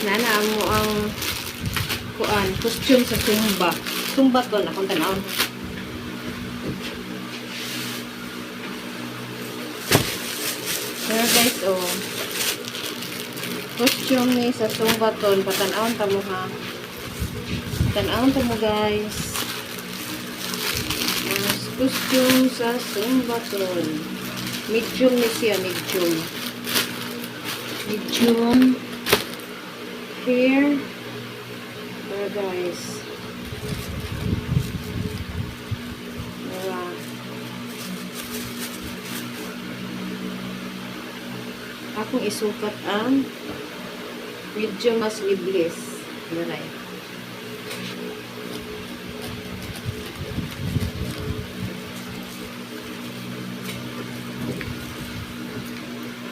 Nana mo ang kuan, costume sa Zumba. Zumba to na kung tanaw. Pero guys, oh. Costume ni sa Zumba to, patanawon ta mo ha. Patanawon ta mo guys. Costume sa Zumba to. Medium ni siya, medium. Medium. Here. Para guys. Para. Akong isukat ang medium mas sleeveless. Maray.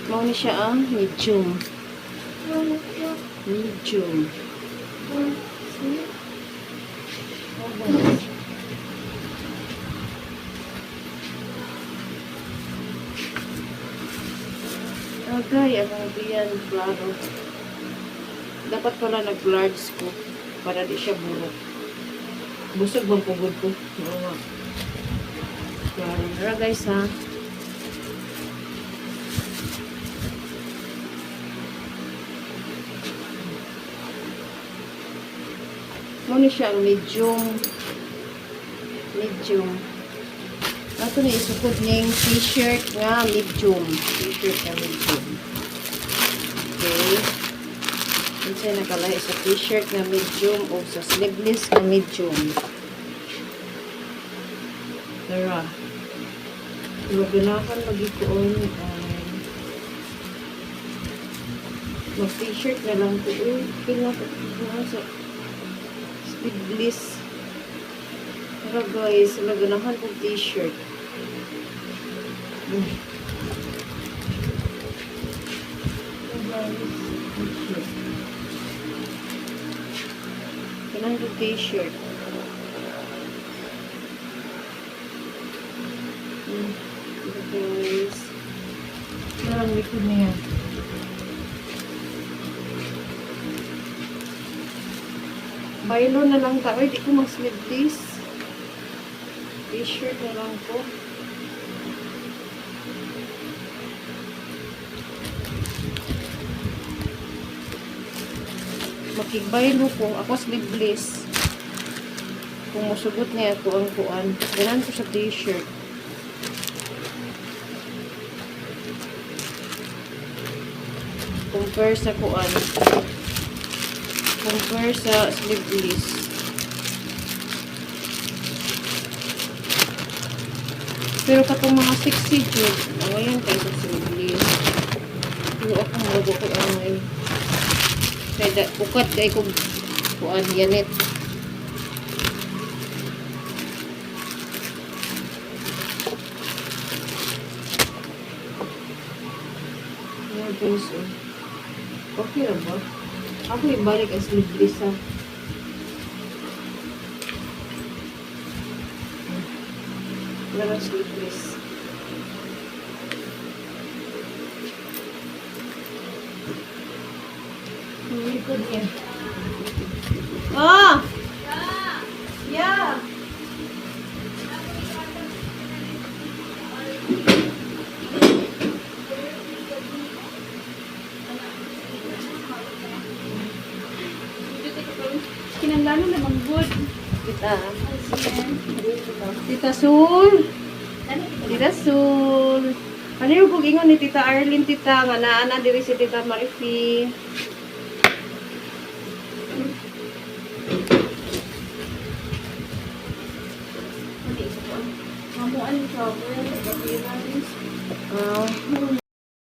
Mau ni siya ang medium. Medium. Okay, ang diyan klaro. Dapat pala nag-large ko para di siya burok. Busog bang pugod ko? Oo nga. Klaro. Tara guys ha. Muna siya ang medium. Medium. Ato na isukod ng t-shirt nga medium. T-shirt nga medium. Okay. Kasi nakalahi sa t-shirt nga medium o sa sleeveless nga medium. Tara. Maganakan magikoon. Mag-t-shirt na lang ito. Pinaka sleeveless. Pero guys, naganahan kong t-shirt. Ganahan kong t-shirt. Guys. Parang likod niya. Baylo na lang tayo. Di ko mag-sleeveless. T-shirt na lang po. Makigbaylo po. Ako sleeveless. Kung musugot niya ito ang kuan. Ganan ko sa t-shirt. Compare sa kuan. Compare sa sleeveless. Pero katong mga sexy jud, ngayon tayo sa sleeveless. Pero ako mago ko ang ngayon. Kaya ukat kay kong kuan yanit. More days oh. Okay lang ba? Ako yung balik ang sleeveless ha. Wala sleeveless. Ang likod niya. Ah! Yeah! Kinangganon naman good. Kita. Tita Sul. Tita Sul. Ano yung kugingon ni Tita Arlene, tita? Nga naana diri si Tita Marifi. Mamuan sa